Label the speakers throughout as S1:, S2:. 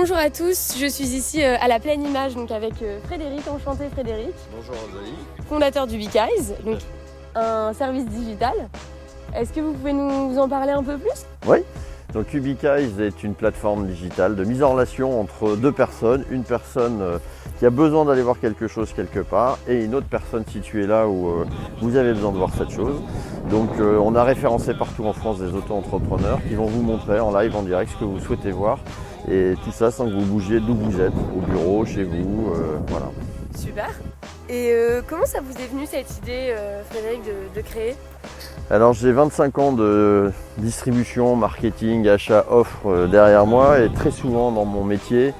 S1: Bonjour à tous, je suis ici à la Pleine Image donc avec Frédéric, enchanté Frédéric.
S2: Bonjour Rosalie.
S1: Fondateur d'Ubiqueyes, donc un service digital. Est-ce que vous pouvez nous en parler un peu plus?
S2: Oui, donc Ubiqueyes est une plateforme digitale de mise en relation entre deux personnes. Une personne qui a besoin d'aller voir quelque chose quelque part et une autre personne située là où vous avez besoin de voir cette chose. Donc on a référencé partout en France des auto-entrepreneurs qui vont vous montrer en live, en direct ce que vous souhaitez voir. Et tout ça sans que vous bougiez d'où vous êtes, au bureau, chez vous, voilà.
S1: Super. Et comment ça vous est venu cette idée, Frédéric, de créer?
S2: Alors j'ai 25 ans de distribution, marketing, achat, offre derrière moi et très souvent dans mon métier,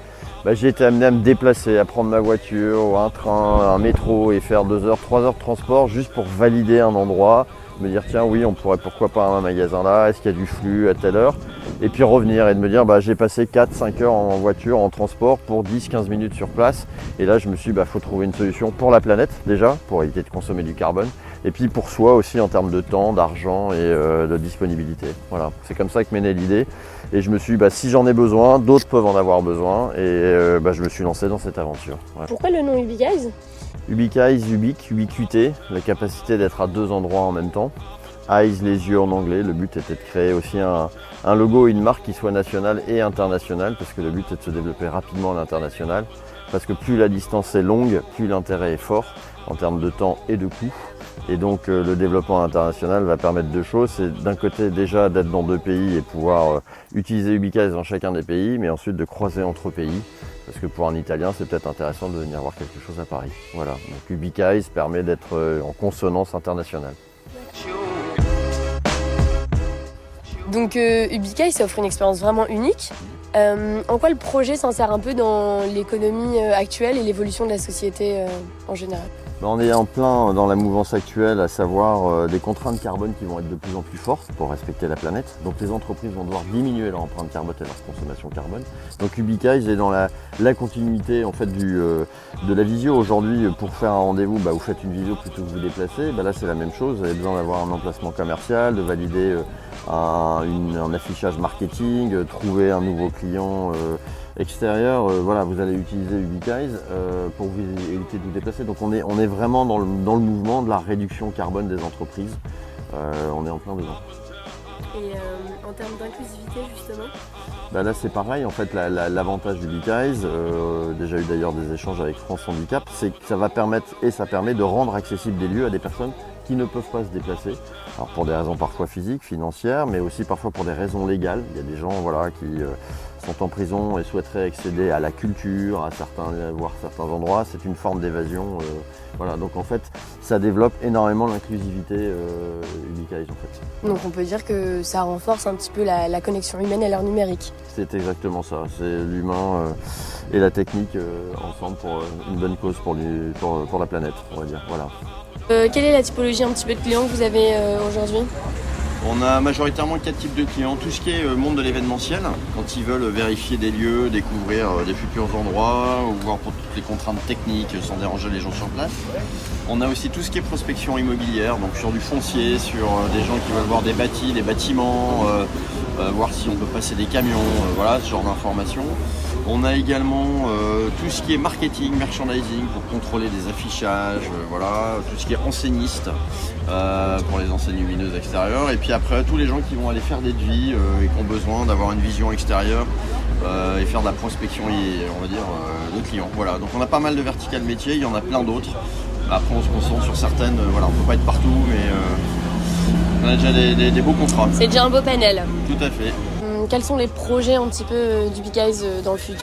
S2: j'ai été amené à me déplacer, à prendre ma voiture ou un train, un métro et faire 2 heures, 3 heures de transport juste pour valider un endroit, me dire tiens oui on pourrait pourquoi pas un magasin là, est-ce qu'il y a du flux à telle heure, et puis revenir et de me dire j'ai passé 4-5 heures en voiture, en transport pour 10-15 minutes sur place, et là je me suis dit faut trouver une solution pour la planète déjà, pour éviter de consommer du carbone, et puis pour soi aussi en termes de temps, d'argent et de disponibilité. Voilà, c'est comme ça que m'est née l'idée. Et je me suis dit, si j'en ai besoin, d'autres peuvent en avoir besoin. Et je me suis lancé dans cette aventure. Voilà.
S1: Pourquoi le nom Ubiqueyes?
S2: Ubiqueyes, ubiquité, la capacité d'être à 2 endroits en même temps. Eyes, les yeux en anglais. Le but était de créer aussi un logo et une marque qui soit nationale et internationale, parce que le but est de se développer rapidement à l'international. Parce que plus la distance est longue, plus l'intérêt est fort en termes de temps et de coût. Et donc le développement international va permettre 2 choses. C'est d'un côté déjà d'être dans 2 pays et pouvoir utiliser Ubiqueyes dans chacun des pays, mais ensuite de croiser entre pays. Parce que pour un Italien, c'est peut-être intéressant de venir voir quelque chose à Paris. Voilà, donc Ubiqueyes permet d'être en consonance internationale.
S1: Donc Ubiqueyes offre une expérience vraiment unique. En quoi le projet s'insère un peu dans l'économie actuelle et l'évolution de la société en général?
S2: On est en plein dans la mouvance actuelle, à savoir des contraintes carbone qui vont être de plus en plus fortes pour respecter la planète. Donc les entreprises vont devoir diminuer leur empreinte carbone et leur consommation carbone. Donc Ubiqueyes est dans la continuité en fait de la visio. Aujourd'hui, pour faire un rendez-vous, vous faites une visio plutôt que vous déplacer. Là c'est la même chose, vous avez besoin d'avoir un emplacement commercial, de valider un affichage marketing, trouver un nouveau client extérieur, vous allez utiliser Ubiqueyes pour vous éviter de vous déplacer. Donc on est vraiment dans le mouvement de la réduction carbone des entreprises. On est en plein dedans.
S1: Et en termes d'inclusivité justement?
S2: Là c'est pareil, en fait l'avantage d'Ubiqueyes, déjà eu d'ailleurs des échanges avec France Handicap, c'est que ça va permettre et ça permet de rendre accessibles des lieux à des personnes qui ne peuvent pas se déplacer. Alors pour des raisons parfois physiques, financières, mais aussi parfois pour des raisons légales. Il y a des gens qui sont en prison et souhaiteraient accéder à la culture, à voir certains endroits. C'est une forme d'évasion. Donc en fait, ça développe énormément l'inclusivité Ubiqueyes en fait.
S1: Donc on peut dire que ça renforce un petit peu la connexion humaine à l'ère numérique.
S2: C'est exactement ça. C'est l'humain et la technique ensemble pour une bonne cause pour la planète, on va dire. Voilà.
S1: Quelle est la typologie un petit peu de clients que vous avez aujourd'hui?
S3: On a majoritairement 4 types de clients. Tout ce qui est monde de l'événementiel, quand ils veulent vérifier des lieux, découvrir des futurs endroits, ou voir pour toutes les contraintes techniques sans déranger les gens sur place. On a aussi tout ce qui est prospection immobilière, donc sur du foncier, sur des gens qui veulent voir des bâtiments, voir si on peut passer des camions, ce genre d'informations. On a également tout ce qui est marketing, merchandising pour contrôler des affichages, tout ce qui est enseigniste pour les enseignes lumineuses extérieures. Et puis après, tous les gens qui vont aller faire des devis et qui ont besoin d'avoir une vision extérieure et faire de la prospection, on va dire, de clients. Voilà, donc on a pas mal de verticales métiers, il y en a plein d'autres. Après, on se concentre sur certaines, on ne peut pas être partout, mais on a déjà des beaux contrats.
S1: C'est déjà un beau panel.
S3: Tout à fait.
S1: Quels sont les projets un petit peu d'Ubiqueyes dans le futur?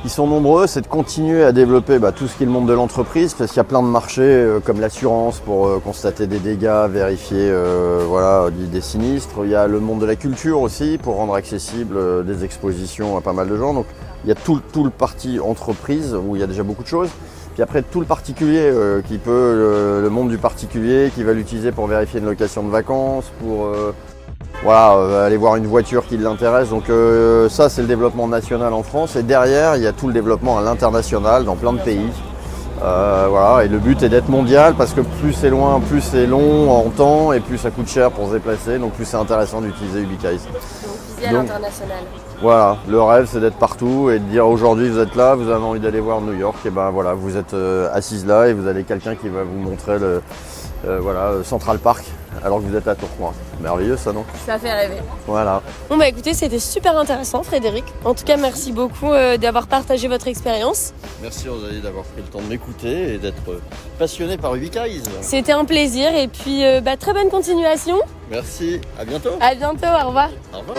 S2: Ils sont nombreux, c'est de continuer à développer tout ce qui est le monde de l'entreprise, parce qu'il y a plein de marchés comme l'assurance pour constater des dégâts, vérifier des sinistres. Il y a le monde de la culture aussi pour rendre accessible des expositions à pas mal de gens. Donc il y a tout le parti entreprise où il y a déjà beaucoup de choses. Puis après tout le particulier le monde du particulier qui va l'utiliser pour vérifier une location de vacances, pour aller voir une voiture qui l'intéresse. Donc ça c'est le développement national en France, et derrière il y a tout le développement à l'international dans plein de pays. Et le but est d'être mondial, parce que plus c'est loin, plus c'est long en temps et plus ça coûte cher pour se déplacer, donc plus c'est intéressant d'utiliser Ubiqueyes.
S1: viser à
S2: Donc,
S1: l'international.
S2: Voilà, le rêve c'est d'être partout et de dire aujourd'hui vous êtes là, vous avez envie d'aller voir New York, et ben voilà, vous êtes assise là et vous avez quelqu'un qui va vous montrer le Central Park alors que vous êtes à Tourcoing. Merveilleux ça, non?
S1: Ça fait rêver.
S2: Voilà.
S1: Bon bah écoutez, c'était super intéressant Frédéric. En tout cas, merci beaucoup d'avoir partagé votre expérience.
S3: Merci Rosalie d'avoir pris le temps de m'écouter et d'être passionné par Ubiquise.
S1: C'était un plaisir et puis très bonne continuation.
S3: Merci, à bientôt.
S1: À bientôt, au revoir.
S3: Au revoir.